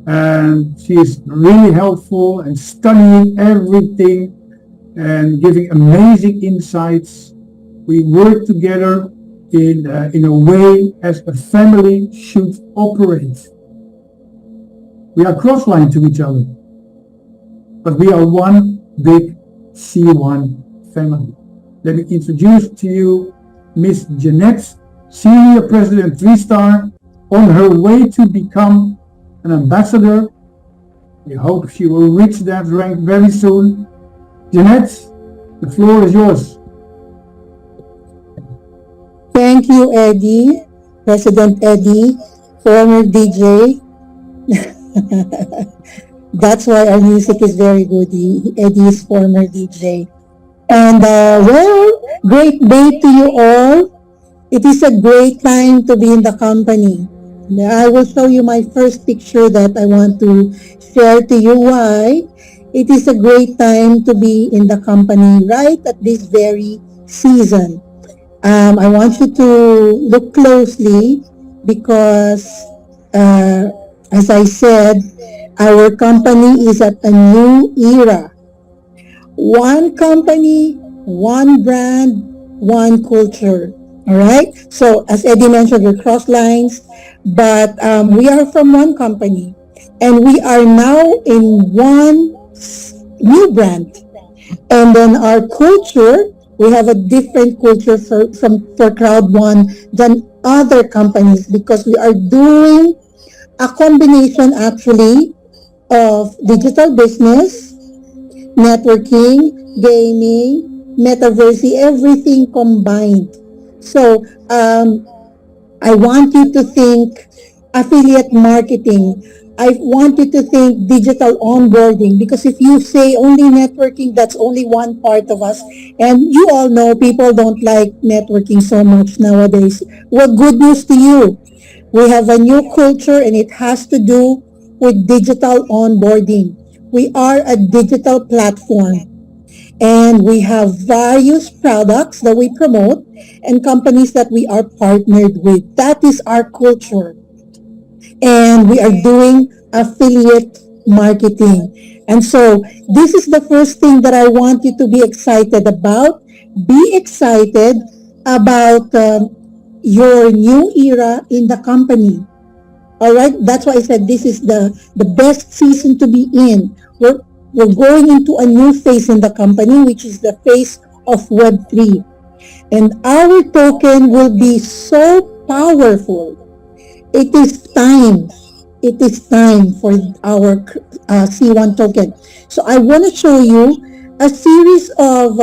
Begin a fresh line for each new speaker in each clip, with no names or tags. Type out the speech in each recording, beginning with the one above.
and she is really helpful and studying everything and giving amazing insights. We work together in a way as a family should operate. We are cross-lined to each other, but we are one big C1 family. Let me introduce to you Miss Jeanette, Senior President 3-star, on her way to become an ambassador. We hope she will reach that rank very soon. Jeanette, the floor is yours.
Thank you, Eddie, President Eddie, former DJ. That's why our music is very good. Eddie is former DJ. And well, great day to you all. It is a great time to be in the company. I will show you my first picture that I want to share to you why it is a great time to be in the company right at this very season. I want you to look closely because, as I said, our company is at a new era. One company, one brand, one culture. All right. So as Eddie mentioned, we're cross lines, but we are from one company, and we are now in one new brand. And then our culture, we have a different culture for Crowd One than other companies because we are doing a combination actually of digital business, networking, gaming, metaverse, everything combined. So I want you to think affiliate marketing. I want you to think digital onboarding because if you say only networking, that's only one part of us. And you all know people don't like networking so much nowadays. Well, good news to you. We have a new culture and it has to do with digital onboarding. We are a digital platform and we have various products that we promote and companies that we are partnered with. That is our culture. And we are doing affiliate marketing. And so this is the first thing that I want you to be excited about. Be excited about your new era in the company. All right, that's why I said this is the best season to be in. We're going into a new phase in the company, which is the phase of Web3. And our token will be so powerful. It is time. It is time for our C1 token. So I want to show you a series of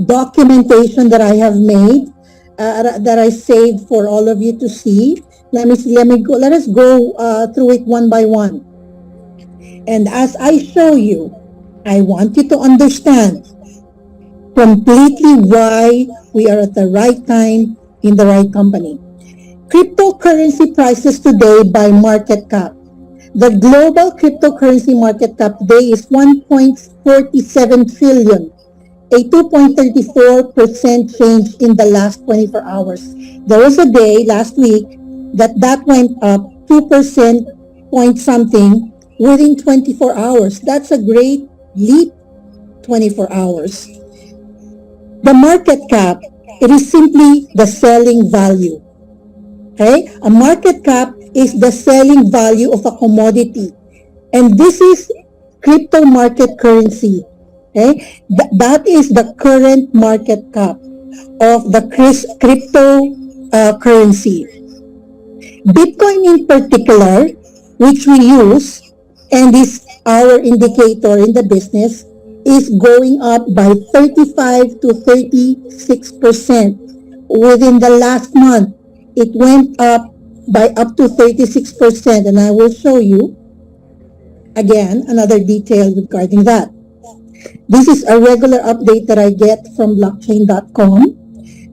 documentation that I have made, that I saved for all of you to see. Let us go through it one by one. And as I show you, I want you to understand completely why we are at the right time in the right company. Cryptocurrency prices today by market cap. The global cryptocurrency market cap today is 1.47 trillion, a 2.34% change in the last 24 hours. There was a day last week that went up 2% point something within 24 hours. That's a great leap, 24 hours. The market cap, it is simply the selling value. Okay? A market cap is the selling value of a commodity. And this is crypto market currency. Okay? That is the current market cap of the crypto currency. Bitcoin in particular, which we use, and is our indicator in the business, is going up by 35 to 36% within the last month. It went up by up to 36%, and I will show you again another detail regarding that. This is a regular update that I get from blockchain.com,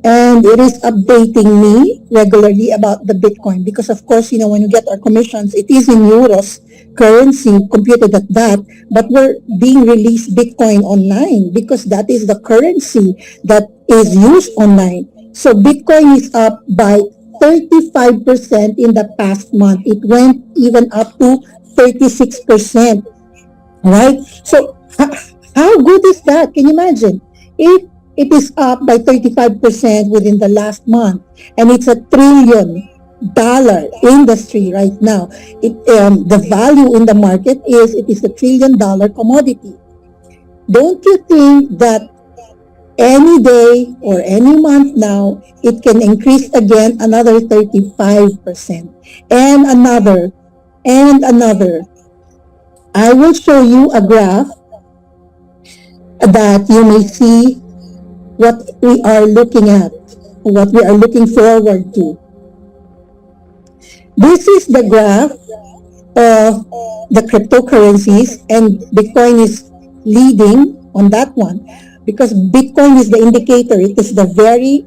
and it is updating me regularly about the Bitcoin because, of course, when you get our commissions, it is in euros currency computed at that, but we're being released Bitcoin online because that is the currency that is used online. So Bitcoin is up by 35% in the past month. It went even up to 36%. Right? So, how good is that? Can you imagine? If it is up by 35% within the last month, and it's a $1 trillion industry right now, the value in the market is it is $1 trillion commodity. Don't you think that any day or any month now, it can increase again another 35%, and another. I will show you a graph that you may see what we are looking at, what we are looking forward to. This is the graph of the cryptocurrencies, and Bitcoin is leading on that one because Bitcoin is the indicator. It is the very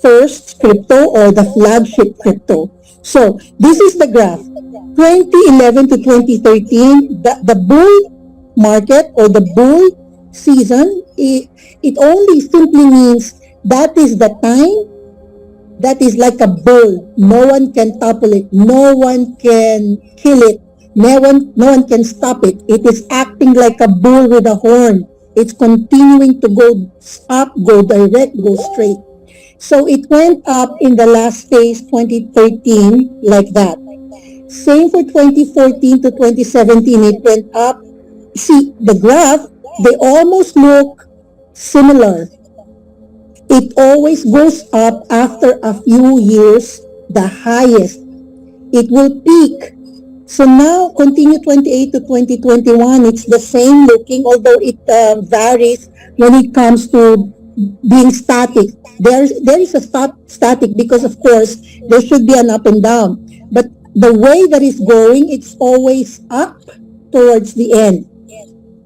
first crypto or the flagship crypto. So this is the graph. 2011 to 2013, the bull market or the bull season, it only simply means that is the time that is like a bull. No one can topple it. No one can kill it. No one can stop it. It is acting like a bull with a horn. It's continuing to go up, go direct, go straight. So it went up in the last phase, 2013, like that. Same for 2014 to 2017, it went up. See, the graph, they almost look similar. It always goes up after a few years, the highest. It will peak. So now, continue 28 to 2021, it's the same looking, although it varies when it comes to being static. There is a static because, of course, there should be an up and down. But the way that it's going, it's always up towards the end.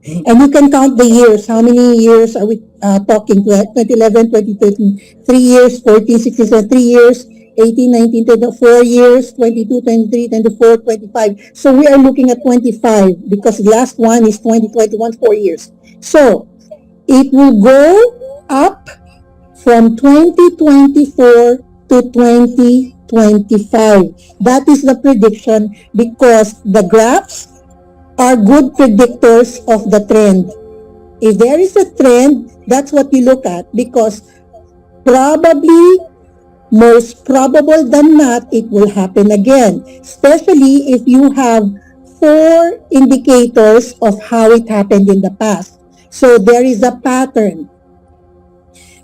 And you can count the years. How many years are we talking? 2011, 2013, 3 years, 14, 16, 3 years, 18, 19, 20, 4 years, 22, 23, 24, 25. So we are looking at 25 because the last one is 2021, 4 years. So it will go up from 2024 to 2025. That is the prediction because the graphs are good predictors of the trend. If there is a trend, that's what you look at because probably, most probable than not, it will happen again, especially if you have 4 indicators of how it happened in the past. So there is a pattern.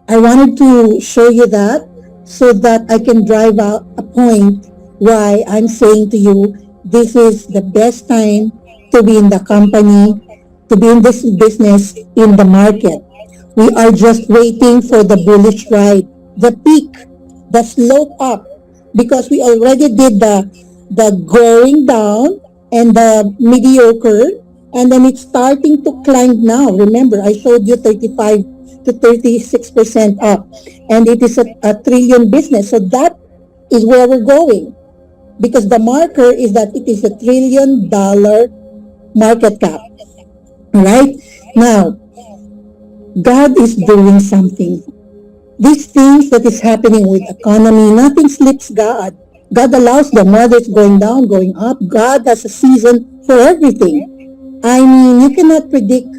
I wanted to show you that so that I can drive out a point why I'm saying to you, this is the best time to be in the company, to be in this business, in the market. We are just waiting for the bullish ride, the peak, the slope up, because we already did the going down and the mediocre, and then it's starting to climb now. Remember, I showed you 35 to 36% up, and it is a trillion business. So that is where we're going, because the marker is that it is $1 trillion market cap. Right? Now, God is doing something. These things that is happening with economy, nothing slips God. God allows them, whether it's going down, going up. God has a season for everything. I mean, you cannot predict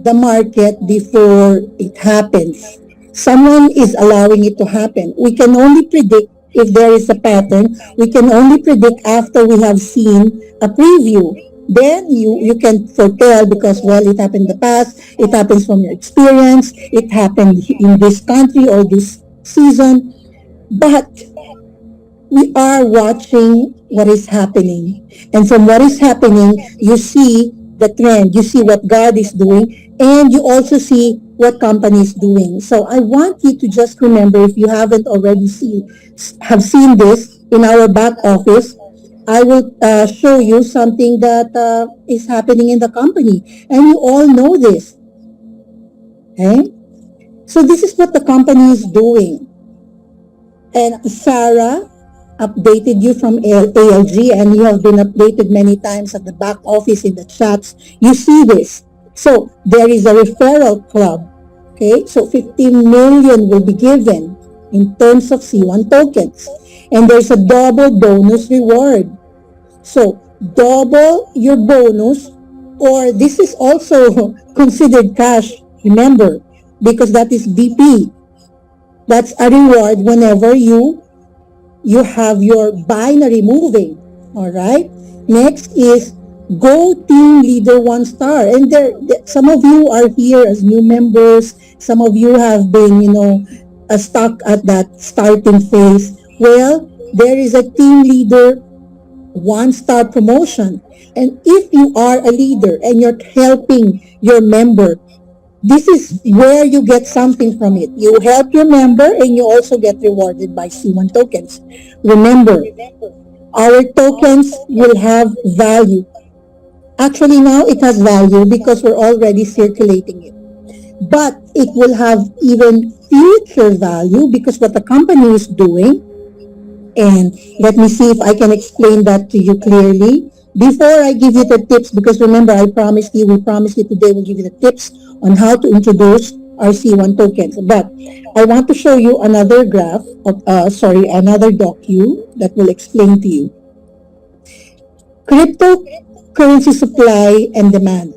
the market before it happens. Someone is allowing it to happen. We can only predict if there is a pattern. We can only predict after we have seen a preview. Then you can foretell because, well, it happened in the past, it happens from your experience, it happened in this country or this season. But we are watching what is happening. And from what is happening, you see the trend, you see what God is doing, and you also see what company is doing. So I want you to just remember, if you haven't already have seen this in our back office, I will show you something that is happening in the company. And you all know this. Okay? So this is what the company is doing. And Sarah updated you from ALG, and you have been updated many times at the back office in the chats. You see this. So there is a referral club. Okay? So 15 million will be given in terms of C1 tokens. And there's a double bonus reward. So, double your bonus, or this is also considered cash, remember, because that is BP. That's a reward whenever you have your binary moving. All right. Next is Go Team Leader 1 star. And some of you are here as new members. Some of you have been, stuck at that starting phase. Well, there is a team leader 1 star promotion. And if you are a leader and you're helping your member, this is where you get something from it. You help your member and you also get rewarded by C1 tokens. Remember, our tokens will have value. Actually, now it has value because we're already circulating it. But it will have even future value because what the company is doing, and let me see if I can explain that to you clearly. Before I give you the tips, because remember, we promised you today we'll give you the tips on how to introduce our C1 tokens. But I want to show you another graph, another docu that will explain to you. Cryptocurrency supply and demand.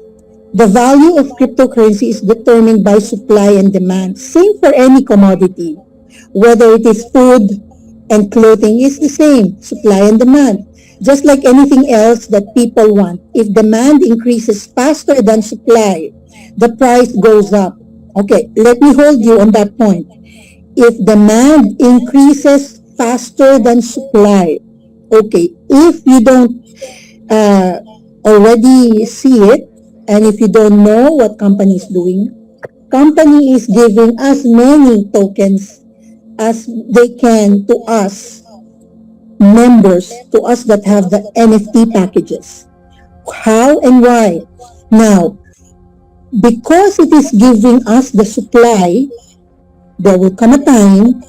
The value of cryptocurrency is determined by supply and demand. Same for any commodity. Whether it is food and clothing is the same, supply and demand. Just like anything else that people want, if demand increases faster than supply, the price goes up. Okay, let me hold you on that point. If demand increases faster than supply, okay, if you don't already see it, and if you don't know what company is doing, company is giving as many tokens as they can to us members, to us that have the NFT packages. How and why? Now, because it is giving us the supply, there will come a time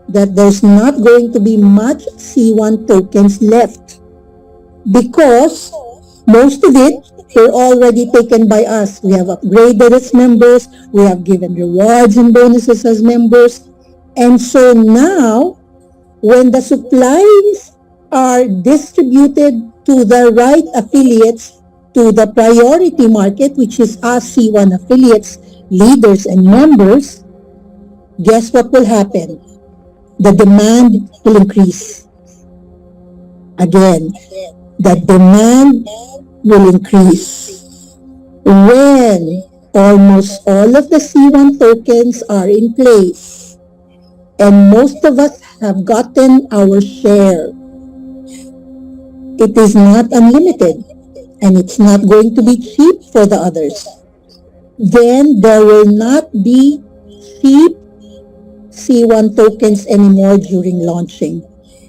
that there's not going to be much C1 tokens left because most of it were already taken by us. We have upgraded as members, we have given rewards and bonuses as members, and so now when the supplies are distributed to the right affiliates, to the priority market, which is us C1 affiliates, leaders, and members, guess what will happen? The demand will increase. Again, the demand will increase. When almost all of the C1 tokens are in place, and most of us have gotten our share, it is not unlimited, and it's not going to be cheap for the others. Then there will not be cheap C1 tokens anymore during launching.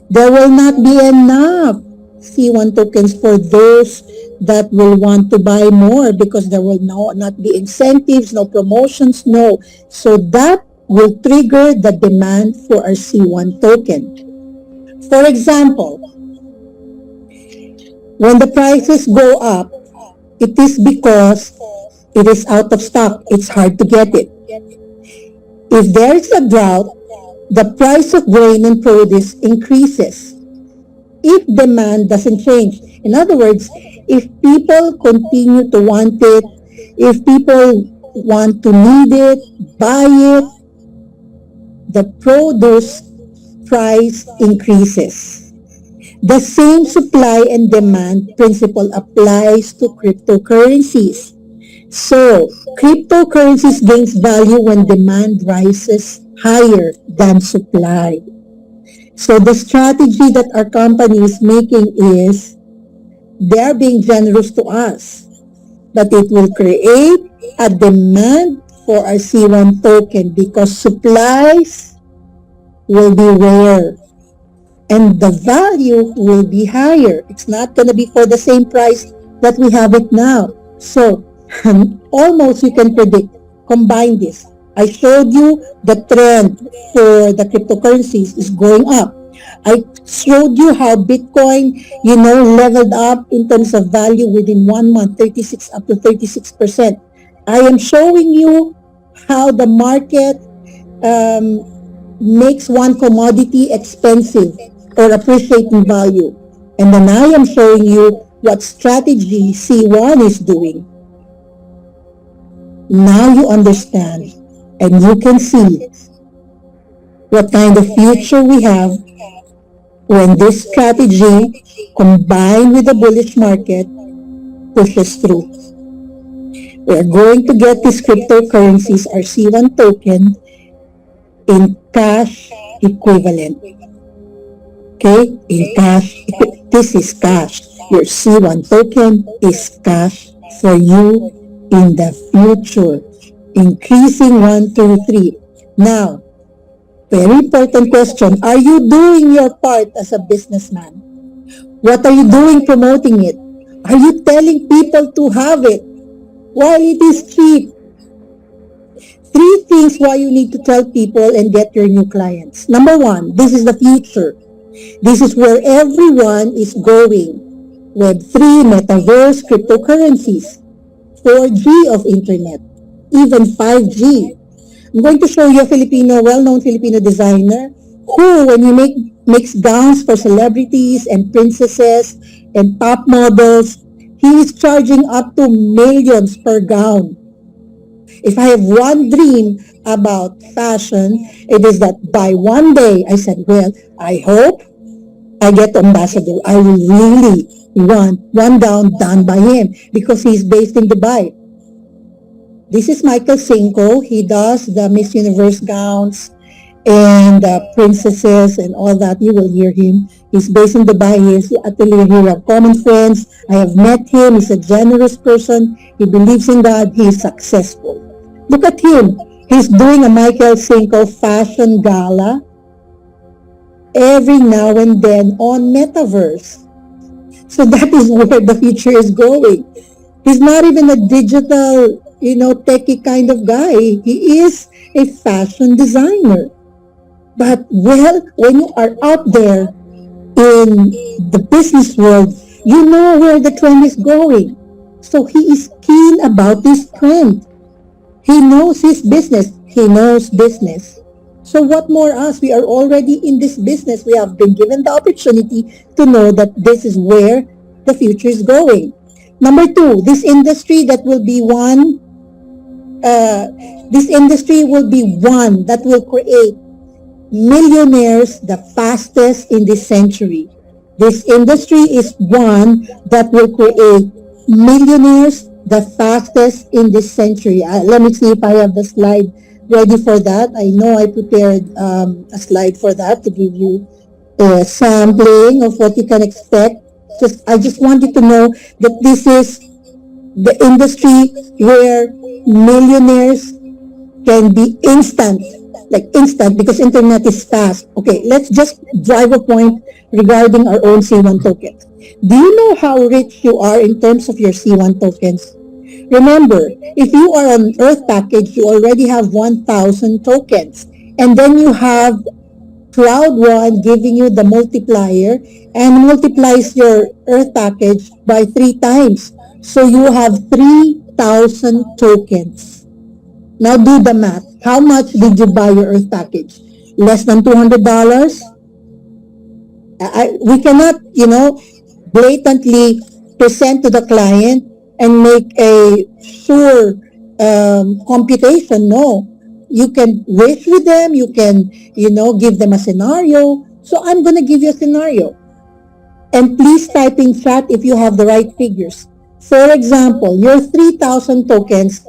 There will not be enough C1 tokens for those that will want to buy more because there will not be incentives, no promotions, no. So that will trigger the demand for our C1 token. For example, when the prices go up, it is because it is out of stock. It's hard to get it. If there is a drought, the price of grain and produce increases if demand doesn't change. In other words, if people continue to want it, if people want to need it, buy it, the produce price increases. The same supply and demand principle applies to cryptocurrencies. So, cryptocurrencies gains value when demand rises higher than supply. So the strategy that our company is making is they're being generous to us, but it will create a demand for our C1 token because supplies will be rare and the value will be higher. It's not going to be for the same price that we have it now. So almost you can predict, combine this. I showed you the trend for the cryptocurrencies is going up. I showed you how Bitcoin, leveled up in terms of value within 1 month, 36 up to 36%. I am showing you how the market makes one commodity expensive. or appreciating value. And then I am showing you what strategy C1 is doing. Now you understand and you can see what kind of future we have when this strategy combined with the bullish market pushes through. We're going to get these cryptocurrencies, our C1 token, in cash equivalent. Okay? In cash, this is cash. Your C1 token is cash for you in the future. Increasing 1, 2, 3. Now, very important question. Are you doing your part as a businessman? What are you doing promoting it? Are you telling people to have it while it is cheap? 3 things why you need to tell people and get your new clients. Number 1, this is the future. This is where everyone is going. Web3, metaverse, cryptocurrencies, 4G of internet, even 5G. I'm going to show you a well-known Filipino designer who, when he makes gowns for celebrities and princesses and top models, he is charging up to millions per gown. If I have one dream about fashion, it is that by one day, I said, well, I hope I get ambassador. I will really want one gown done by him because he's based in Dubai. This is Michael Cinco. He does the Miss Universe gowns and princesses and all that. You will hear him. He's based in Dubai. He's atelier here. We have common friends. I have met him. He's a generous person. He believes in God. He is successful. Look at him. He's doing a Michael Cinco fashion gala every now and then on Metaverse. So that is where the future is going. He's not even a digital, techie kind of guy. He is a fashion designer. But, well, when you are out there in the business world, you know where the trend is going. So he is keen about this trend. He knows his business. He knows business. So what more us? We are already in this business. We have been given the opportunity to know that this is where the future is going. Number 2, this industry that will be one that will create millionaires the fastest in this century. This industry is one that will create millionaires the fastest in this century. Let me see if I have the slide ready for that. I know I prepared a slide for that to give you a sampling of what you can expect. I just want you to know that this is the industry where millionaires can be instant because internet is fast. Okay, let's just drive a point regarding our own C1 tokens. Do you know how rich you are in terms of your C1 tokens? Remember, if you are on Earth package, you already have 1,000 tokens. And then you have Cloud One giving you the multiplier and multiplies your Earth package by 3 times. So you have 3,000 tokens. Now do the math. How much did you buy your Earth package? Less than $200? We cannot, blatantly present to the client and make a sure computation. No. You can wish with them. You can, give them a scenario. So I'm going to give you a scenario. And please type in chat if you have the right figures. For example, your 3,000 tokens,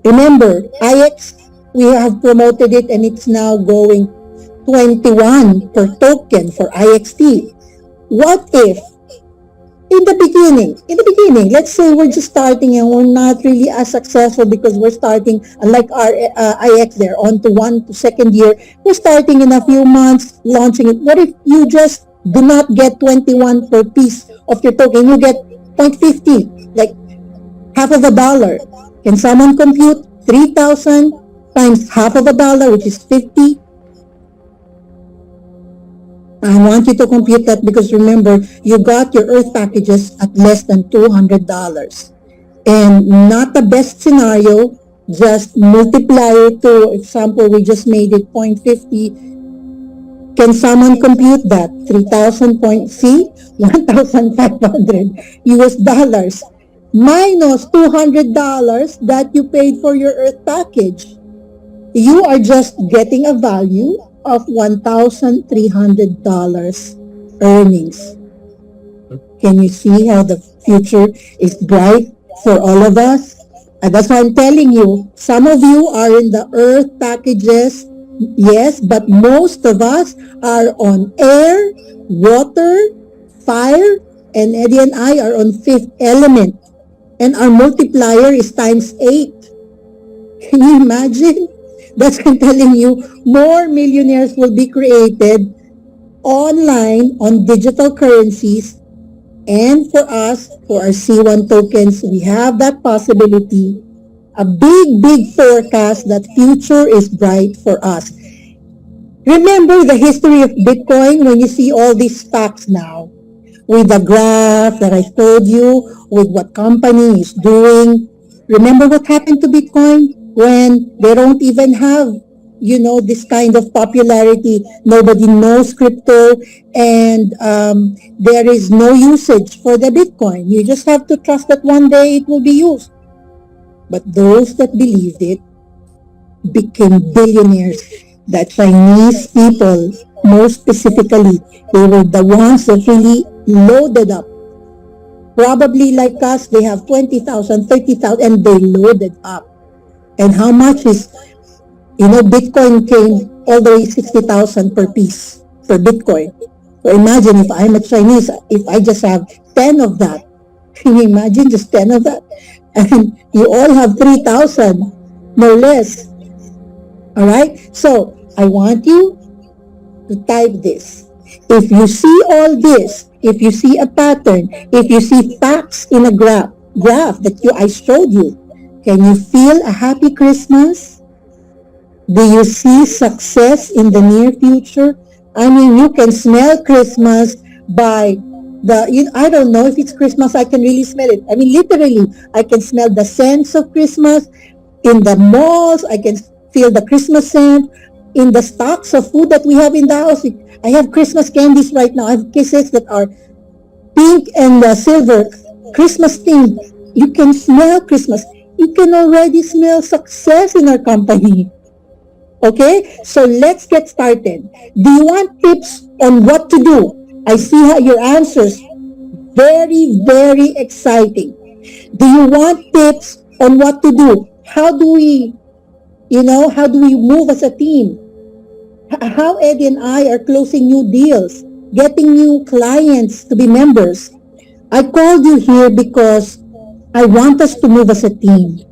remember, IX, we have promoted it and it's now going 21 per token for IXT. What if in the beginning, let's say we're just starting and we're not really as successful because we're starting, unlike our IX there, on to 1 to 2nd year, we're starting in a few months, launching it. What if you just do not get 21 per piece of your token? You get 0.50, like half of a dollar. Can someone compute 3,000 times half of a dollar, which is 50? I want you to compute that because remember, you got your Earth packages at less than $200. And not the best scenario, just multiply it to, example, we just made it 0.50 Can someone compute that? 3,000 point C, 1,500 US dollars minus $200 that you paid for your Earth package. You are just getting a value of $1,300 earnings. Can you see how the future is bright for all of us? And that's why I'm telling you, some of you are in the Earth packages, yes, but most of us are on air, water, fire, and Eddie and I are on fifth element. And our multiplier is times 8. Can you imagine? That's why I'm telling you, more millionaires will be created online on digital currencies. And for us, for our C1 tokens, we have that possibility, a big, big forecast that future is bright for us. Remember the history of Bitcoin when you see all these facts now, with the graph that I told you, with what company is doing. Remember what happened to Bitcoin when they don't even have, this kind of popularity. Nobody knows crypto, and there is no usage for the Bitcoin. You just have to trust that one day it will be used. But those that believed it became billionaires. The Chinese people, most specifically, they were the ones that really loaded up. Probably like us, they have 20,000, 30,000, and they loaded up. And how much is, Bitcoin came all the way 60,000 per piece, per Bitcoin. So imagine if I'm a Chinese, if I just have 10 of that. Can you imagine just 10 of that? And you all have 3,000, no less. All right? So I want you to type this. If you see all this, if you see a pattern, if you see facts in a graph that I showed you, can you feel a happy Christmas? Do you see success in the near future? I mean, you can smell Christmas by I don't know if it's Christmas, I can really smell it. I mean, literally, I can smell the scents of Christmas in the malls. I can feel the Christmas scent in the stocks of food that we have in the house. I have Christmas candies right now. I have kisses that are pink and silver, Christmas themed. You can smell Christmas. You can already smell success in our company. Okay, so let's get started. Do you want tips on what to do? I see how your answers, very, very exciting. Do you want tips on what to do? How do we move as a team? How Eddie and I are closing new deals, getting new clients to be members. I called you here because I want us to move as a team.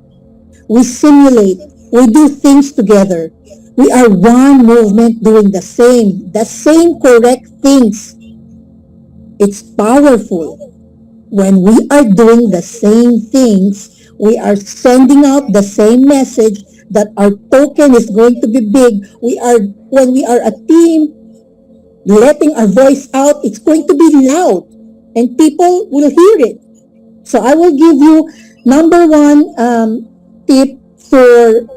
We simulate, we do things together. We are one movement doing the same correct things. It's powerful. When we are doing the same things, we are sending out the same message that our token is going to be big. When we are a team, letting our voice out, it's going to be loud and people will hear it. So I will give you number one tip for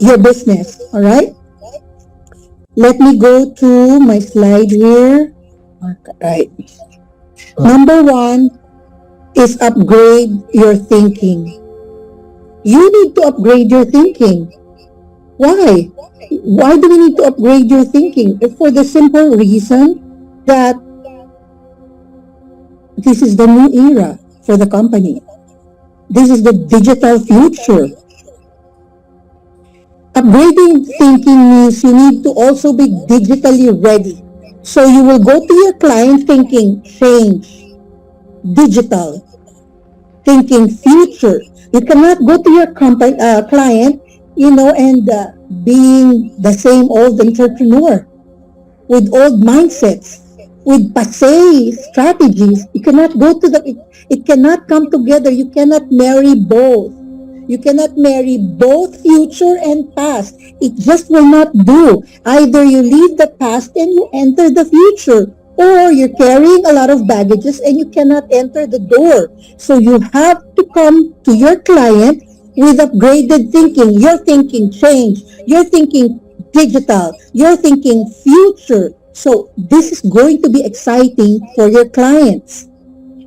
your business, all right? Let me go to my slide here. All right. Number one is upgrade your thinking. You need to upgrade your thinking. Why? Why do we need to upgrade your thinking? For the simple reason that this is the new era for the company. This is the digital future. Upgrading thinking means you need to also be digitally ready. So you will go to your client thinking change, digital, thinking future. You cannot go to your client, and being the same old entrepreneur with old mindsets, with passé strategies. You cannot go to it cannot come together. You cannot marry both. You cannot marry both future and past. It just will not do. Either you leave the past and you enter the future, or you're carrying a lot of baggages and you cannot enter the door. So you have to come to your client with upgraded thinking. Your thinking change. Your thinking digital, you're thinking future. So this is going to be exciting for your clients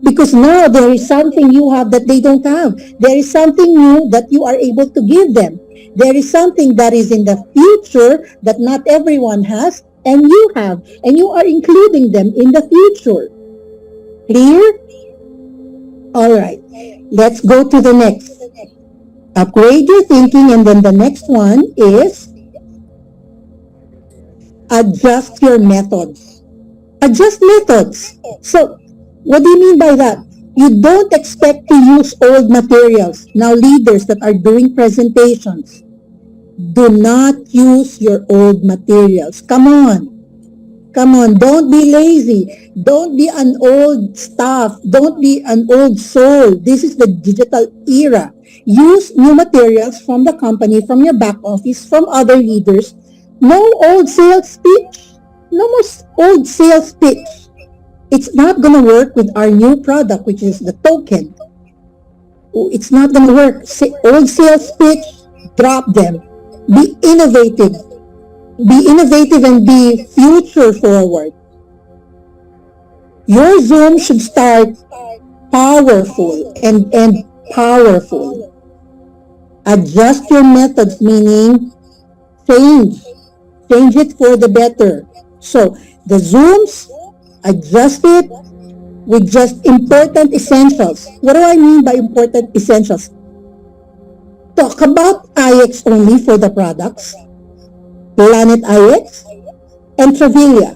because now there is something you have that they don't have. There is something new that you are able to give them. There is something that is in the future that not everyone has and you have, and you are including them in the future. Clear? All right. Let's go to the next. Upgrade your thinking, and then the next one is adjust your methods. Adjust methods. So, what do you mean by that? You don't expect to use old materials. Now, leaders that are doing presentations, do not use your old materials. Come on. Come on, don't be lazy. Don't be an old staff. Don't be an old soul. This is the digital era. Use new materials from the company, from your back office, from other leaders. No old sales pitch. No more old sales pitch. It's not going to work with our new product, which is the token. It's not going to work. Old sales pitch, drop them. Be innovative. Be innovative and be future forward. Your Zoom should start powerful and end powerful. Adjust your methods, meaning change. Change it for the better. So, the Zooms, adjust it with just important essentials. What do I mean by important essentials? Talk about IX only for the products, Planet IX, and Travalia.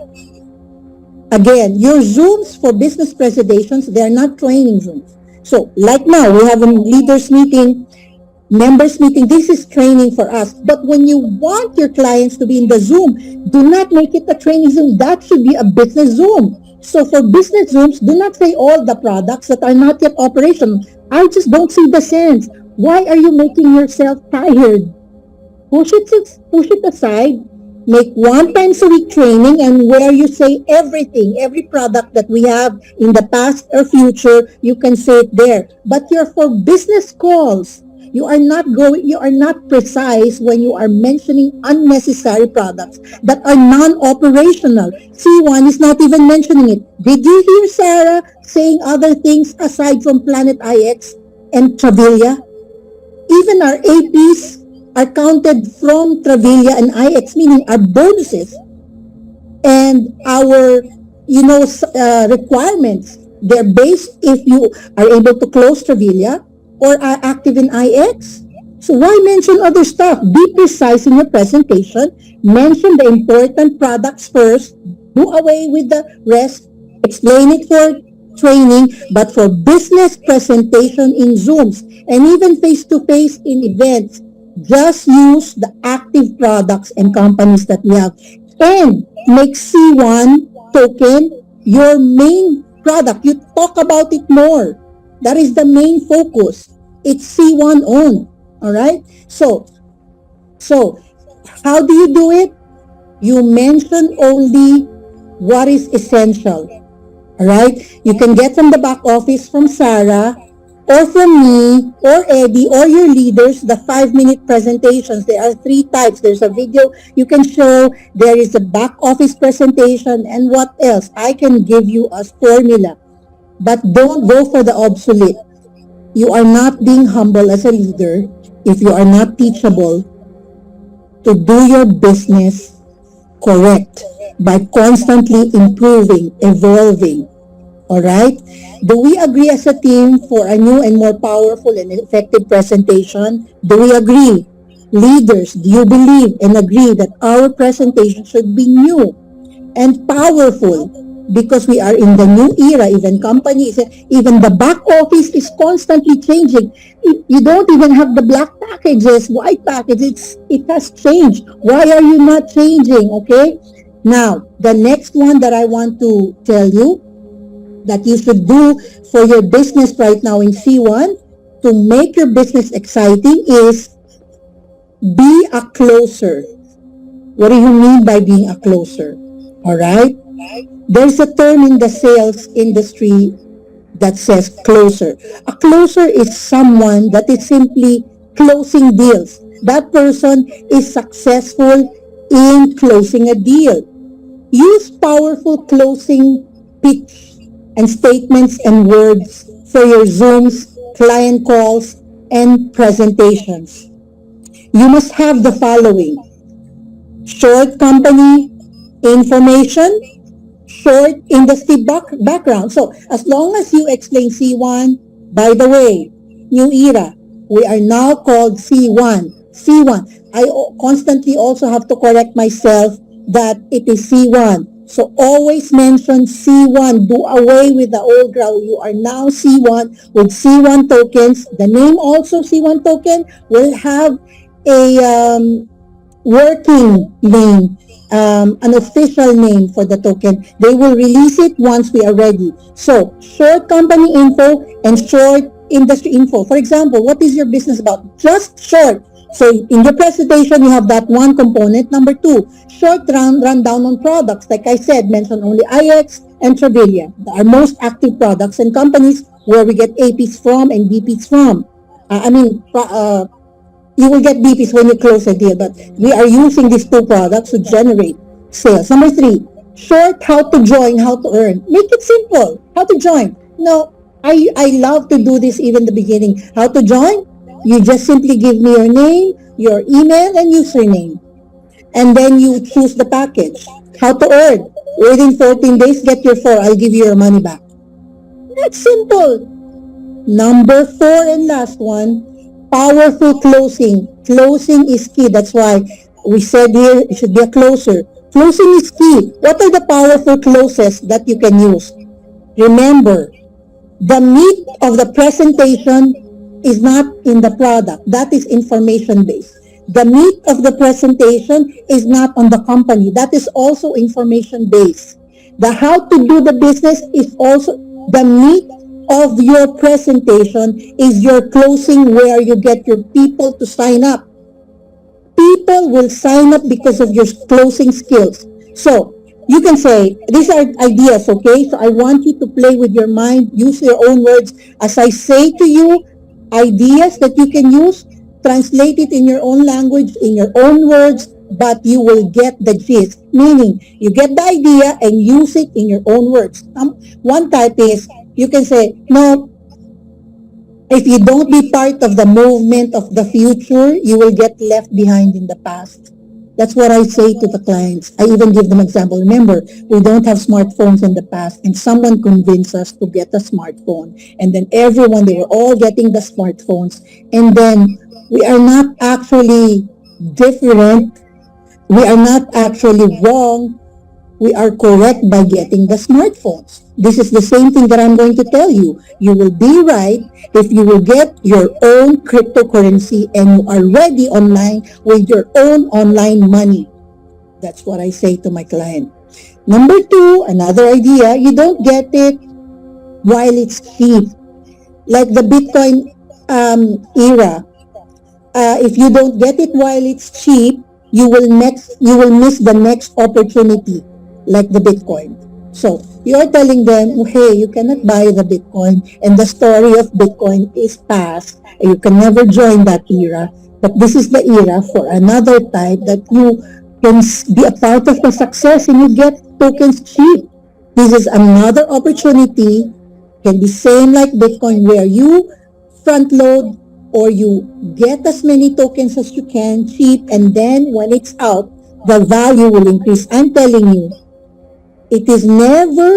Again, your Zooms for business presentations, they're not training Zooms. So, like now, we have a leaders meeting, members meeting. This is training for us. But when you want your clients to be in the Zoom, do not make it a training Zoom. That should be a business Zoom. So, for business Zooms, do not say all the products that are not yet operational. I just don't see the sense. Why are you making yourself tired? Push it aside. Make one times a week training, and where you say everything, every product that we have in the past or future, you can say it there. But you're for business calls. You are not precise when you are mentioning unnecessary products that are non-operational. C1 is not even mentioning it. Did you hear Sarah saying other things aside from Planet IX and Travalia? Even our APs are counted from Travalia and IX, meaning our bonuses and our, requirements. They're based if you are able to close Travalia or are active in IX. So why mention other stuff? Be precise in your presentation. Mention the important products first. Do away with the rest. Explain it for training, but for business presentation in Zooms and even face-to-face in events, just use the active products and companies that we have and make C1 token your main product. You talk about it more. That is the main focus. It's C1 on. All right? So how do you do it? You mention only what is essential. All right? You can get from the back office from Sarah or from me or Eddie or your leaders the 5-minute presentations. There are 3 types. There's a video you can show. There is a back office presentation, and what else? I can give you a formula. But don't go for the obsolete. You are not being humble as a leader if you are not teachable to do your business correct by constantly improving, evolving. All right? Do we agree as a team for a new and more powerful and effective presentation? Do we agree? Leaders, do you believe and agree that our presentation should be new and powerful? Because we are in the new era, even companies, even the back office is constantly changing. You don't even have the black packages, white packages. It has changed. Why are you not changing? Okay? Now, the next one that I want to tell you that you should do for your business right now in C1 to make your business exciting is be a closer. What do you mean by being a closer? All right? There's a term in the sales industry that says closer. A closer is someone that is simply closing deals. That person is successful in closing a deal. Use powerful closing pitch and statements and words for your Zooms, client calls, and presentations. You must have the following: short company information, short industry background. So as long as you explain C1, by the way, new era, we are now called C1. C1. Constantly also have to correct myself that it is C1. So always mention C1. Do away with the old ground. You are now C1 with C1 tokens. The name also C1 token will have a working name, an official name for the token. They will release it once we are ready. So, short company info and short industry info. For example, what is your business about? Just short. So, in your presentation, you have that one component. Number two, short rundown on products. Like I said, mention only IX and Travalia, our most active products and companies where we get APs from and BPs from. You will get BPs when you close a deal, but we are using these two products to generate sales. Number three, short how to join, how to earn. Make it simple. How to join. No, I love to do this even the beginning. How to join? You just simply give me your name, your email, and username. And then you choose the package. How to earn? Within 14 days, get your 4. I'll give you your money back. That's simple. Number 4 and last one, powerful closing. Closing is key. That's why we said here it should be a closer. Closing is key. What are the powerful closes that you can use? Remember, the meat of the presentation is not in the product. That is information based. The meat of the presentation is not on the company. That is also information based. The how to do the business is also the meat of your presentation is your closing where you get your people to sign up. People will sign up because of your closing skills. So you can say, these are ideas, okay? So I want you to play with your mind, use your own words. As I say to you, ideas that you can use, translate it in your own language, in your own words, but you will get the gist. Meaning, you get the idea and use it in your own words. One type is, you can say, no, if you don't be part of the movement of the future, you will get left behind in the past. That's what I say to the clients. I even give them example. Remember, we don't have smartphones in the past, and someone convinced us to get a smartphone. And then everyone, they were all getting the smartphones. And then we are not actually different. We are not actually wrong. We are correct by getting the smartphones. This is the same thing that I'm going to tell you. You will be right if you will get your own cryptocurrency and you are ready online with your own online money. That's what I say to my client. Number 2, another idea, you don't get it while it's cheap. Like the Bitcoin era. If you don't get it while it's cheap, you will miss the next opportunity, like the Bitcoin. So you're telling them, hey, you cannot buy the Bitcoin, and the story of Bitcoin is past. You can never join that era. But this is the era for another type that you can be a part of the success and you get tokens cheap. This is another opportunity. Can be same like Bitcoin, where you front load or you get as many tokens as you can cheap, and then when it's out, the value will increase. I'm telling you, it is never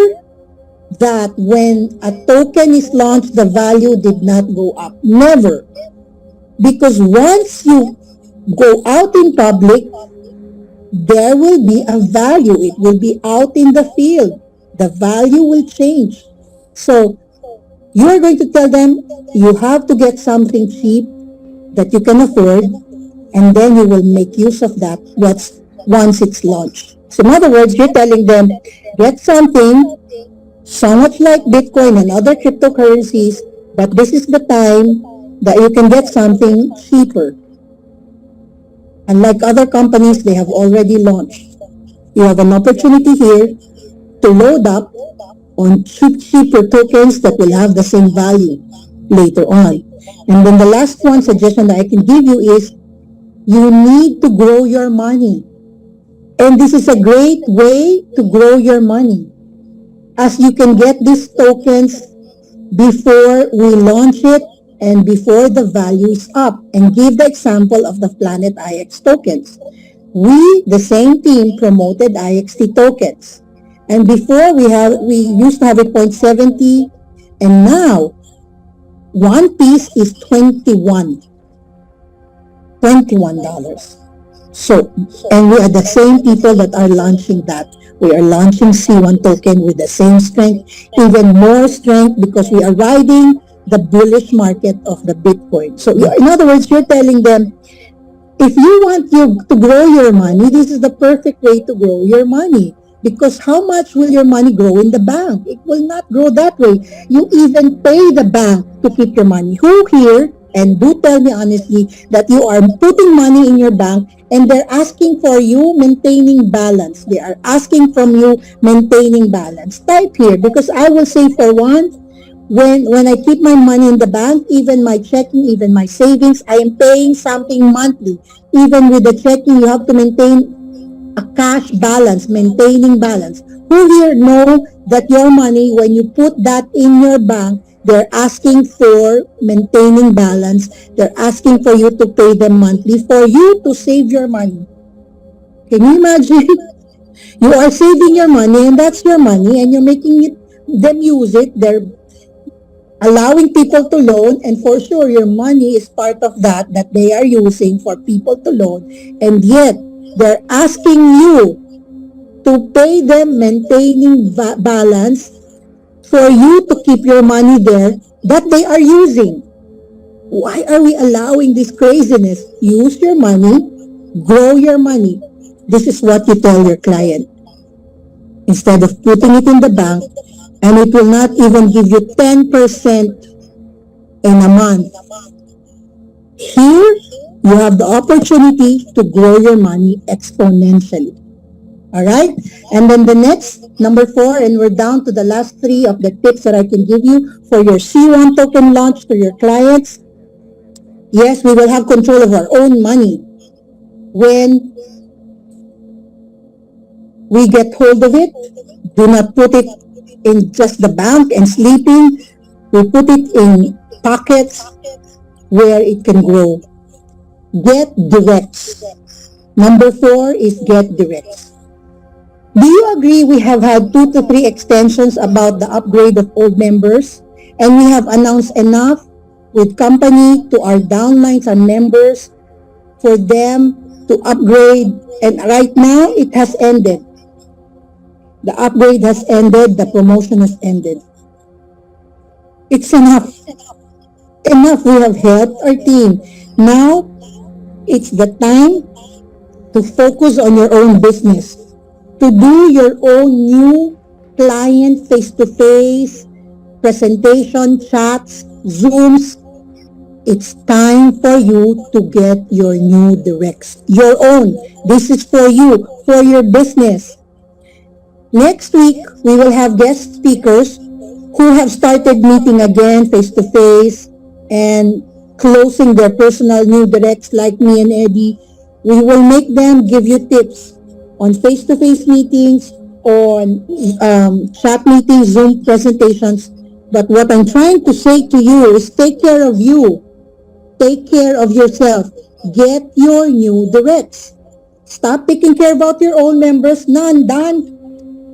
that when a token is launched, the value did not go up. Never. Because once you go out in public, there will be a value. It will be out in the field. The value will change. So you are going to tell them you have to get something cheap that you can afford, and then you will make use of that once it's launched. So in other words, you're telling them, get something so much like Bitcoin and other cryptocurrencies, but this is the time that you can get something cheaper. Unlike other companies, they have already launched. You have an opportunity here to load up on cheaper tokens that will have the same value later on. And then the last one suggestion that I can give you is, you need to grow your money. And this is a great way to grow your money, as you can get these tokens before we launch it and before the value is up. And give the example of the Planet IX tokens. We, the same team, promoted IXT tokens. And before we used to have a 0.70, and now one piece is $21. So, and we are the same people that are launching that. We are launching C1 token with the same strength, even more strength, because we are riding the bullish market of the Bitcoin. So, in other words, you're telling them, if you want to grow your money, this is the perfect way to grow your money. Because how much will your money grow in the bank? It will not grow that way. You even pay the bank to keep your money. Who here, and do tell me honestly, that you are putting money in your bank and they're asking for you maintaining balance. They are asking from you maintaining balance. Type here, because I will say for one, when I keep my money in the bank, even my checking, even my savings, I am paying something monthly. Even with the checking, you have to maintain a cash balance, maintaining balance. Who here know that your money, when you put that in your bank, they're asking for maintaining balance. They're asking for you to pay them monthly for you to save your money. Can you imagine? You are saving your money and that's your money and you're making them use it. They're allowing people to loan, and for sure your money is part of that they are using for people to loan, and yet they're asking you to pay them maintaining balance for you to keep your money there that they are using. Why are we allowing this craziness? Use your money, grow your money. This is what you tell your client, instead of putting it in the bank, and it will not even give you 10% in a month. Here, you have the opportunity to grow your money exponentially. All right? And then the next, number 4, and we're down to the last 3 of the tips that I can give you for your C1 token launch to your clients. Yes, we will have control of our own money when we get hold of it. Do not put it in just the bank and sleeping. We put it in pockets where it can grow. Get directs. Number 4 is get directs. Do you agree we have had 2 to 3 extensions about the upgrade of old members, and we have announced enough with company to our downlines and members for them to upgrade, and right now it has ended. The upgrade has ended, the promotion has ended. It's enough. Enough. We have helped our team. Now, it's the time to focus on your own business, to do your own new client face-to-face presentation, chats, Zooms. It's time for you to get your new directs, your own. This is for you, for your business. Next week, we will have guest speakers who have started meeting again face-to-face and closing their personal new directs like me and Eddie. We will make them give you tips on face-to-face meetings, on chat meetings, Zoom presentations. But what I'm trying to say to you is take care of you. Take care of yourself. Get your new directs. Stop taking care about your own members. None, done.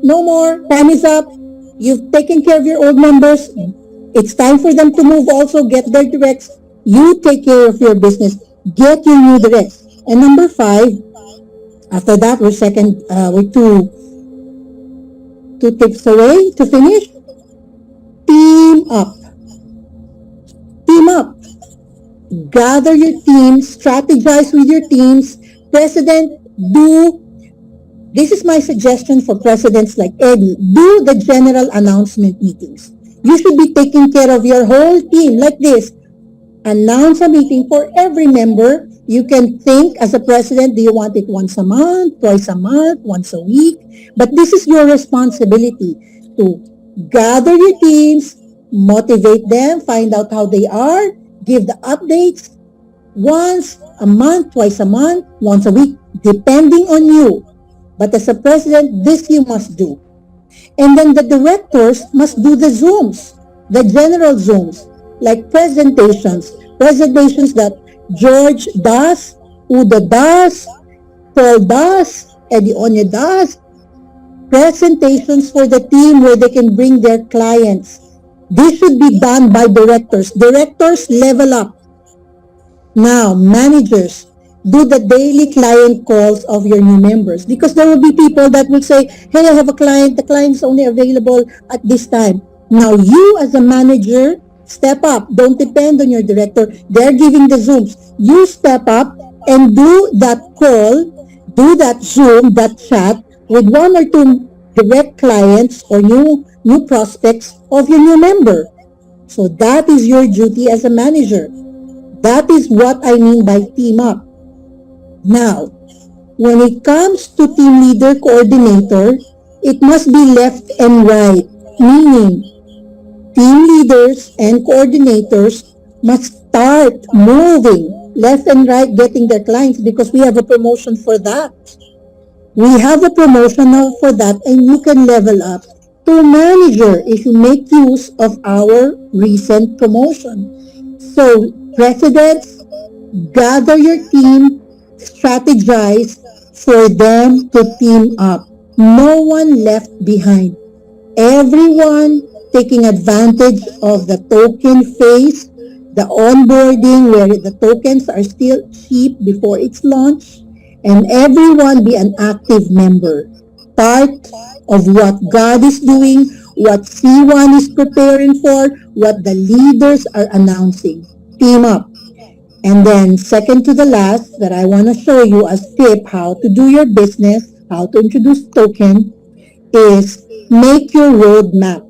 No more. Time is up. You've taken care of your old members. It's time for them to move also. Get their directs. You take care of your business. Get your new directs. And number 5, after that, we're two tips away to finish. Team up. Team up. Gather your team. Strategize with your teams. President, this is my suggestion for presidents like Eddie. Do the general announcement meetings. You should be taking care of your whole team like this. Announce a meeting for every member. You can think as a president, do you want it once a month, twice a month, once a week? But this is your responsibility to gather your teams, motivate them, find out how they are, give the updates once a month, twice a month, once a week, depending on you. But as a president, this you must do. And then the directors must do the Zooms, the general Zooms, like presentations that George does, Udo does, Paul does, Eddie Onya does, presentations for the team where they can bring their clients. This should be done by directors. Directors level up. Now, managers, do the daily client calls of your new members because there will be people that will say, hey, I have a client, the client is only available at this time. Now, you as a manager, step up. Don't depend on your director. They're giving the Zooms. You step up and do that call, do that Zoom, that chat with one or two direct clients or new prospects of your new member. So that is your duty as a manager. That is what I mean by team up. Now, when it comes to team leader coordinator, it must be left and right, meaning team leaders and coordinators must start moving left and right getting their clients because we have a promotion for that. We have a promotion now for that and you can level up to manager if you make use of our recent promotion. So, presidents, gather your team, strategize for them to team up. No one left behind. Everyone taking advantage of the token phase, the onboarding where the tokens are still cheap before its launch, and everyone be an active member. Part of what God is doing, what C1 is preparing for, what the leaders are announcing. Team up. And then second to the last that I want to show you as tip how to do your business, how to introduce token is make your roadmap.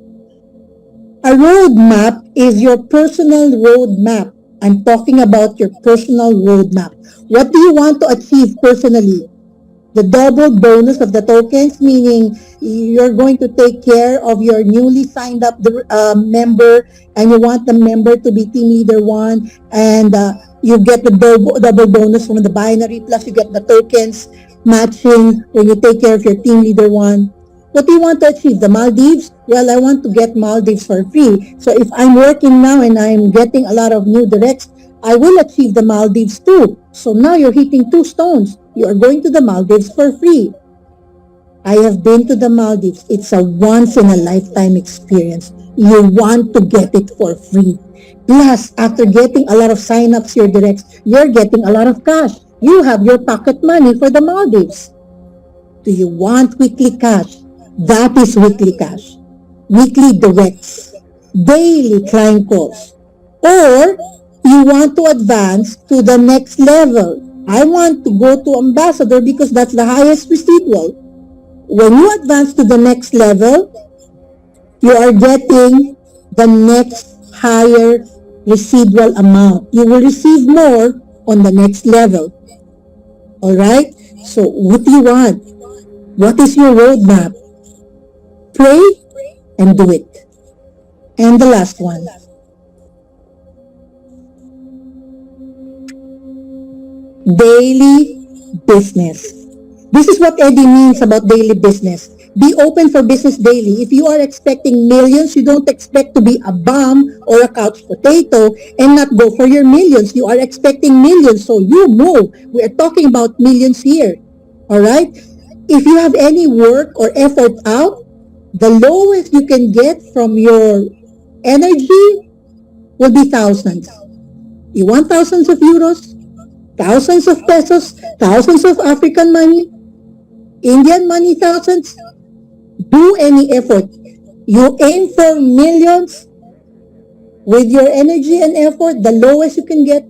A roadmap is your personal roadmap. I'm talking about your personal roadmap. What do you want to achieve personally? The double bonus of the tokens, meaning you're going to take care of your newly signed up member and you want the member to be team leader one and you get the double bonus from the binary plus you get the tokens matching when you take care of your team leader one. What do you want to achieve? The Maldives? Well, I want to get Maldives for free. So if I'm working now and I'm getting a lot of new directs, I will achieve the Maldives too. So now you're hitting two stones. You are going to the Maldives for free. I have been to the Maldives. It's a once in a lifetime experience. You want to get it for free. Plus, after getting a lot of sign-ups, your directs, you're getting a lot of cash. You have your pocket money for the Maldives. Do you want weekly cash? That is weekly cash. Weekly directs. Daily client calls. Or you want to advance to the next level. I want to go to ambassador because that's the highest residual. When you advance to the next level, you are getting the next higher residual amount. You will receive more on the next level. Alright? So what do you want? What is your roadmap? Pray and do it. And the last one. Daily business. This is what Eddie means about daily business. Be open for business daily. If you are expecting millions, you don't expect to be a bum or a couch potato and not go for your millions. You are expecting millions, so you move. We are talking about millions here. Alright? If you have any work or effort out, the lowest you can get from your energy will be thousands. You want thousands of euros? Thousands of pesos? Thousands of African money? Indian money thousands? Do any effort. You aim for millions with your energy and effort, the lowest you can get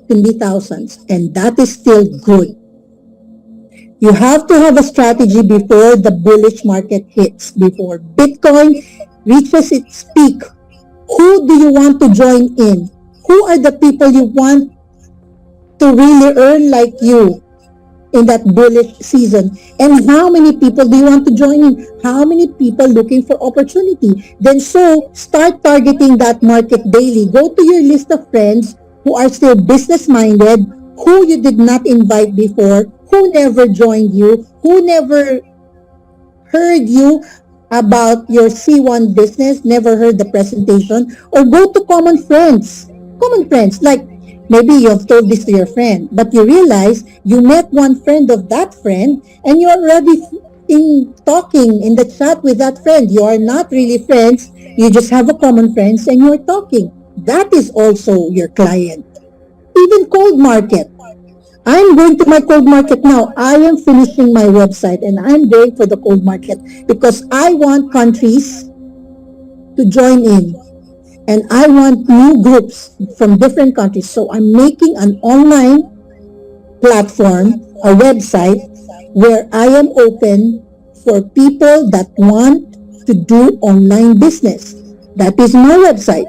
can be thousands. And that is still good. You have to have a strategy before the bullish market hits, before Bitcoin reaches its peak. Who do you want to join in? Who are the people you want to really earn like you in that bullish season? And how many people do you want to join in? How many people looking for opportunity? Then so start targeting that market daily. Go to your list of friends who are still business minded, who you did not invite before, who never joined you, who never heard you about your C1 business, never heard the presentation, or go to common friends, like maybe you have told this to your friend, but you realize you met one friend of that friend, and you're already in talking in the chat with that friend. You are not really friends, you just have a common friends and you're talking. That is also your client. Even cold market. I'm going to my cold market now. I am finishing my website and I'm going for the cold market because I want countries to join in and I want new groups from different countries. So I'm making an online platform, a website where I am open for people that want to do online business. That is my website.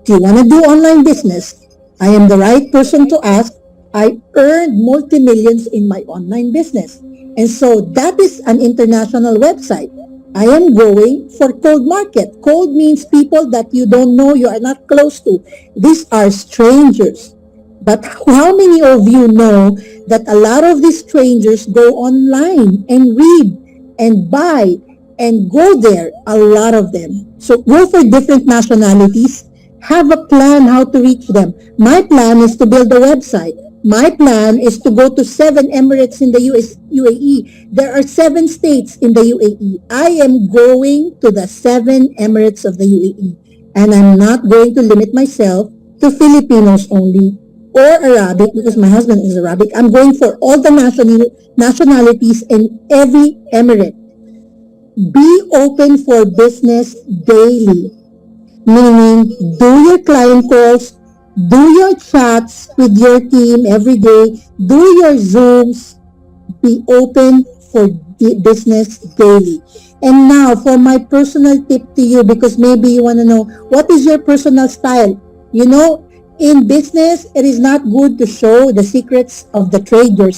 Do you want to do online business? I am the right person to ask. I earned multi-millions in my online business. And so that is an international website. I am going for cold market. Cold means people that you don't know, you are not close to. These are strangers. But how many of you know that a lot of these strangers go online and read and buy and go there? A lot of them. So go for different nationalities. Have a plan how to reach them. My plan is to build a website. My plan is to go to 7 Emirates in the UAE. There are 7 states in the UAE. I am going to the 7 Emirates of the UAE. And I'm not going to limit myself to Filipinos only or Arabic because my husband is Arabic. I'm going for all the nationalities in every emirate. Be open for business daily, meaning do your client calls, do your chats with your team every day, do your Zooms, be open for business daily. And now for my personal tip to you, because maybe you want to know what is your personal style. You know, in business, it is not good to show the secrets of the trade. Your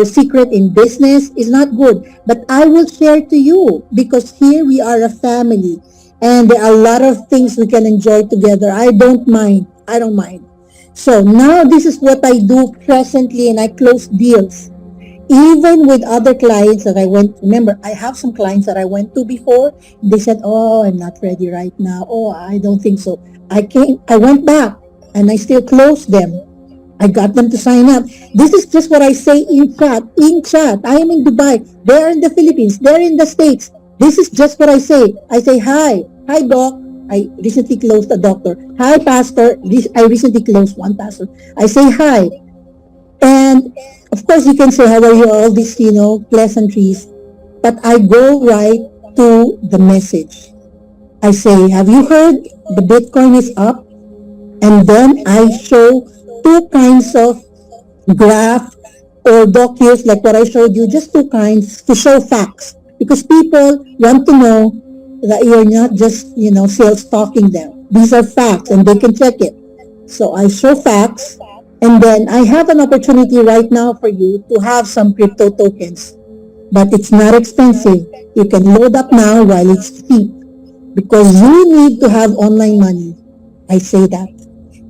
secret in business is not good. But I will share to you because here we are a family and there are a lot of things we can enjoy together. I don't mind. I don't mind. So now this is what I do presently and I close deals. Even with other clients that I went, remember, I have some clients that I went to before. They said, oh, I'm not ready right now. Oh, I don't think so. I went back and I still closed them. I got them to sign up. This is just what I say in chat. In chat, I am in Dubai. They're in the Philippines. They're in the States. This is just what I say. I say, hi. Hi, doc. I recently closed a doctor. Hi, pastor. I recently closed one pastor. I say hi. And of course, you can say, how are you? All these, pleasantries. But I go right to the message. I say, have you heard the Bitcoin is up? And then I show two kinds of graph or docus like what I showed you, just two kinds to show facts. Because people want to know that you're not just, sales talking them. These are facts and they can check it. So I show facts and then I have an opportunity right now for you to have some crypto tokens. But it's not expensive. You can load up now while it's cheap because you need to have online money. I say that.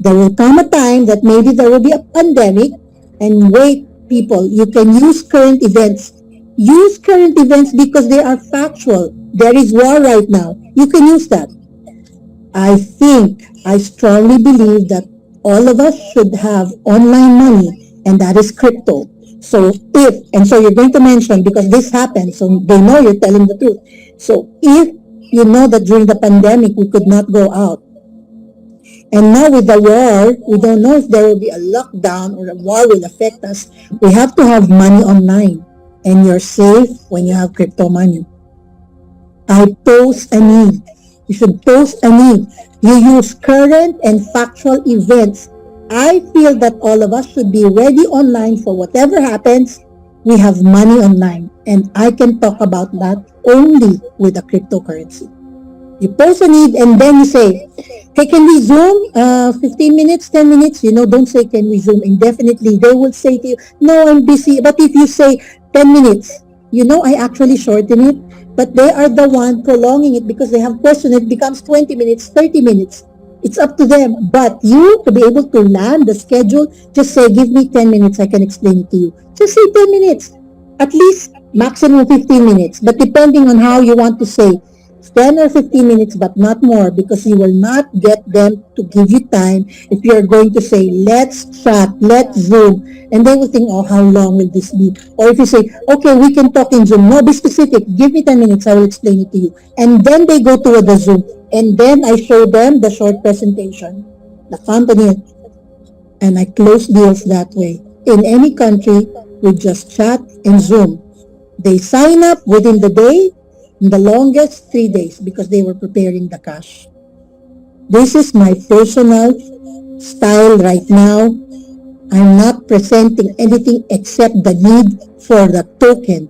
There will come a time that maybe there will be a pandemic and wait, people, you can use current events. Use current events because they are factual. There is war right now. You can use that. I strongly believe that all of us should have online money and that is crypto. So so you're going to mention because this happened, so they know you're telling the truth. So if you know that during the pandemic we could not go out, and now with the war, we don't know if there will be a lockdown or a war will affect us. We have to have money online. And you're safe when you have crypto money. I pose a need. You should pose a need. You use current and factual events. I feel that all of us should be ready online for whatever happens. We have money online. And I can talk about that only with a cryptocurrency. You post a need and then you say, hey, can we Zoom 15 minutes, 10 minutes? Don't say, can we Zoom indefinitely? They will say to you, no, I'm busy. But if you say 10 minutes, I actually shorten it. But they are the one prolonging it because they have questioned it becomes 20 minutes, 30 minutes. It's up to them. But you, to be able to land the schedule, just say, give me 10 minutes. I can explain it to you. Just say 10 minutes. At least maximum 15 minutes. But depending on how you want to say, 10 or 15 minutes, but not more, because you will not get them to give you time if you're going to say, let's chat, let's Zoom, and they will think, oh, how long will this be? Or if you say, okay, we can talk in Zoom, no, be specific, give me 10 minutes, I will explain it to you. And then they go to the Zoom, and then I show them the short presentation, the company, and I close deals that way. In any country, we just chat and Zoom. They sign up within the day, in the longest 3 days, because they were preparing the cash. This is my personal style right now. I'm not presenting anything except the need for the token.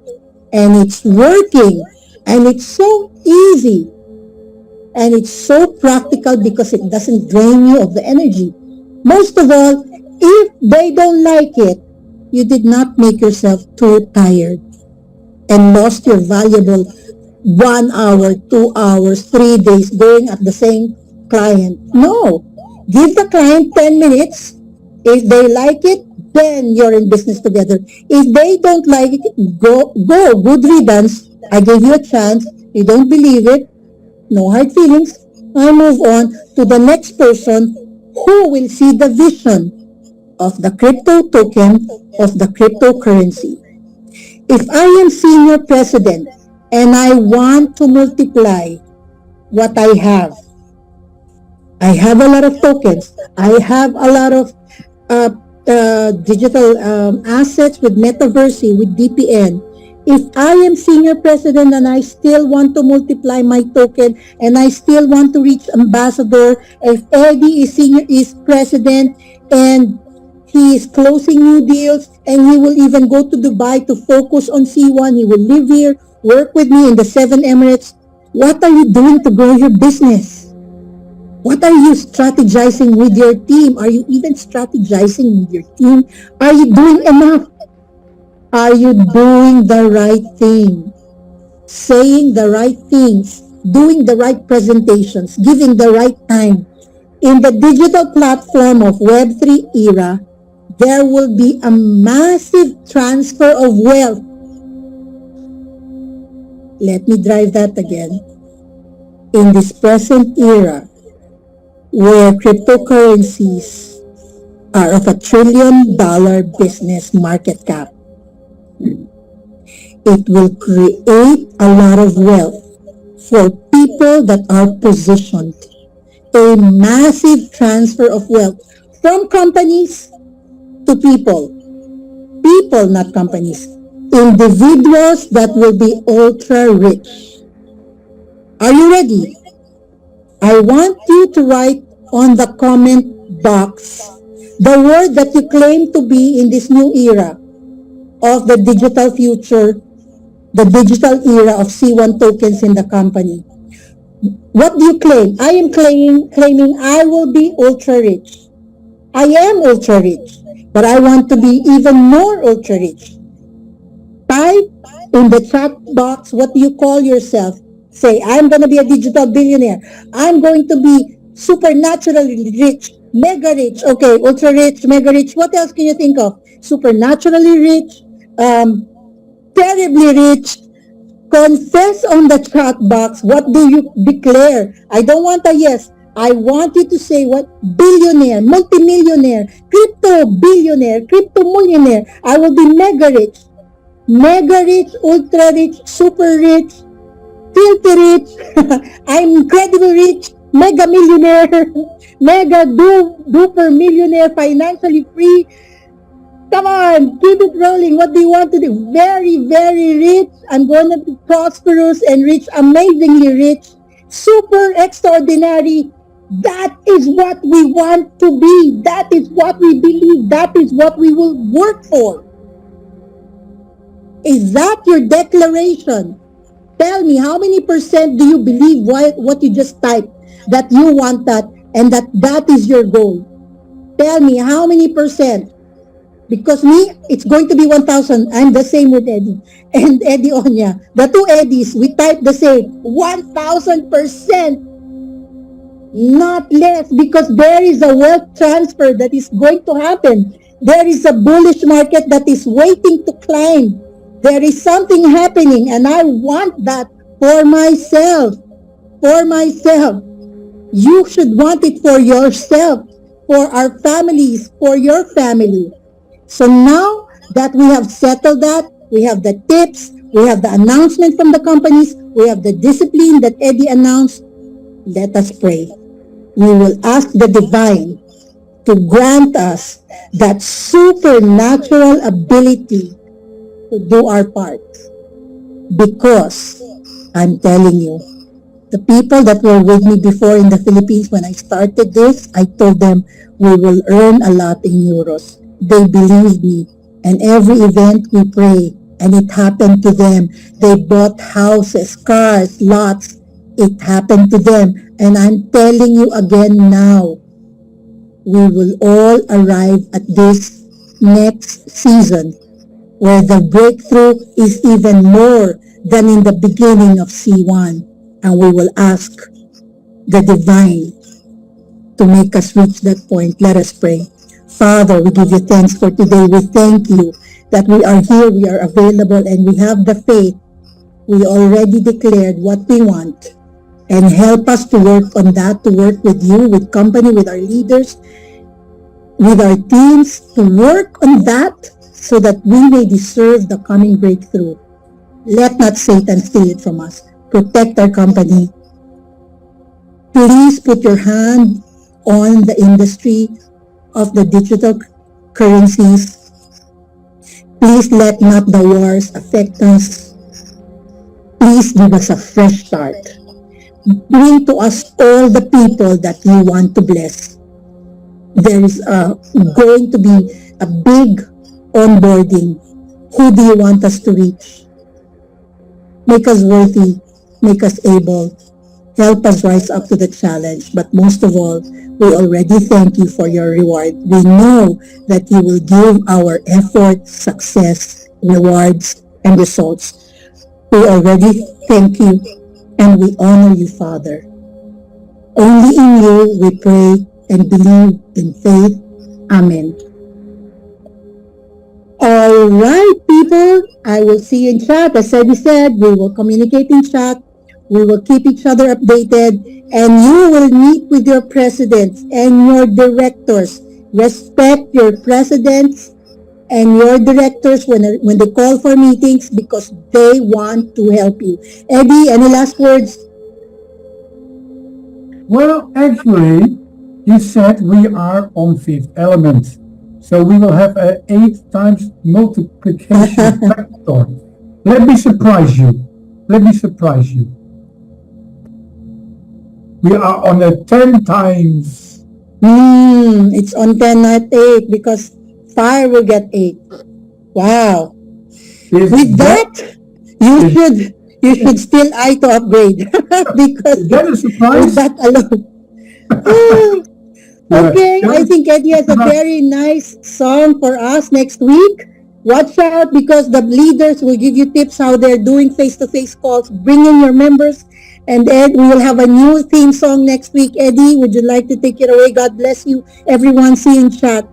And it's working. And it's so easy. And it's so practical because it doesn't drain you of the energy. Most of all, if they don't like it, you did not make yourself too tired and lost your valuable 1 hour, 2 hours, 3 days going at the same client. No. Give the client 10 minutes. If they like it, then you're in business together. If they don't like it, go. Good riddance. I gave you a chance. You don't believe it. No hard feelings. I move on to the next person who will see the vision of the crypto token, of the cryptocurrency. If I am senior president and I want to multiply what I have a lot of tokens. I have a lot of uh, digital assets with Metaverse, with DPN. If I am senior president and I still want to multiply my token and I still want to reach ambassador, if Eddie is president and he is closing new deals and he will even go to Dubai to focus on C1, he will live here, work with me in the 7 Emirates. What are you doing to grow your business? What are you strategizing with your team? Are you even strategizing with your team? Are you doing enough? Are you doing the right thing? Saying the right things, doing the right presentations, giving the right time. In the digital platform of Web3 era, there will be a massive transfer of wealth. Let me drive that again. In this present era, where cryptocurrencies are of $1 trillion business market cap, it will create a lot of wealth for people that are positioned. A massive transfer of wealth from companies to people. People, not companies. Individuals that will be ultra rich. Are you ready? I want you to write on the comment box the word that you claim to be in this new era of the digital future, the digital era of C1 tokens in the company. What do you claim? I am claiming I will be ultra rich. I am ultra rich, but I want to be even more ultra rich. Type in the chat box what do you call yourself. Say, I'm going to be a digital billionaire. I'm going to be supernaturally rich, mega rich. Okay, ultra rich, mega rich. What else can you think of? Supernaturally rich, terribly rich. Confess on the chat box. What do you declare? I don't want a yes. I want you to say what? Billionaire, multimillionaire, crypto billionaire, crypto millionaire. I will be mega rich, ultra rich, super rich, filthy rich. I'm incredibly rich, mega millionaire, mega duper millionaire, financially free. Come on, keep it rolling. What do you want to do? Very, very rich. I'm going to be prosperous and rich, amazingly rich, super extraordinary. That is what we want to be. That is what we believe. That is what we will work for. Is that your declaration? Tell me, how many percent do you believe what you just typed, that you want that and that is your goal? Tell me, how many percent? Because me, it's going to be 1,000. I'm the same with Eddie and Eddie Onya. The two Eddies, we type the same. 1,000%. Not less, because there is a wealth transfer that is going to happen. There is a bullish market that is waiting to climb. There is something happening and I want that for myself. For myself. You should want it for yourself, for our families, for your family. So now that we have settled that, we have the tips, we have the announcement from the companies, we have the discipline that Eddie announced, let us pray. We will ask the divine to grant us that supernatural ability to do our part. Because I'm telling you, the people that were with me before in the Philippines when I started this, I told them we will earn a lot in euros. They believed me. And every event we pray, and it happened to them. They bought houses, cars, lots. It happened to them. And I'm telling you again now, we will all arrive at this next season where the breakthrough is even more than in the beginning of C1. And we will ask the divine to make us reach that point. Let us pray. Father, we give you thanks for today. We thank you that we are here, we are available, and we have the faith. We already declared what we want. And help us to work on that, to work with you, with company, with our leaders, with our teams, to work on that so that we may deserve the coming breakthrough. Let not Satan steal it from us. Protect our company. Please put your hand on the industry of the digital currencies. Please let not the wars affect us. Please give us a fresh start. Bring to us all the people that you want to bless. There is going to be a big onboarding. Who do you want us to reach? Make us worthy, make us able, help us rise up to the challenge. But most of all, we already thank you for your reward. We know that you will give our effort, success, rewards, and results. We already thank you and we honor you, Father. Only in you we pray and believe in faith. Amen. All right, people. I will see you in chat. As Eddie said, we will communicate in chat. We will keep each other updated. And you will meet with your presidents and your directors. Respect your presidents and your directors when they call for meetings because they want to help you. Eddie, any last words?
Well, actually, you said we are on fifth element. So we will have an 8 times multiplication factor. Let me surprise you. Let me surprise you. We are on a 10 times.
It's on 10, not 8, because fire will get 8. Wow. With that, you should still eye to upgrade because
Is that a
with
surprise?
that alone. Okay, I think Eddie has a very nice song for us next week. Watch out because the leaders will give you tips how they're doing face-to-face calls. Bring in your members. And Ed, we will have a new theme song next week. Eddie, would you like to take it away? God bless you. Everyone, see you in chat.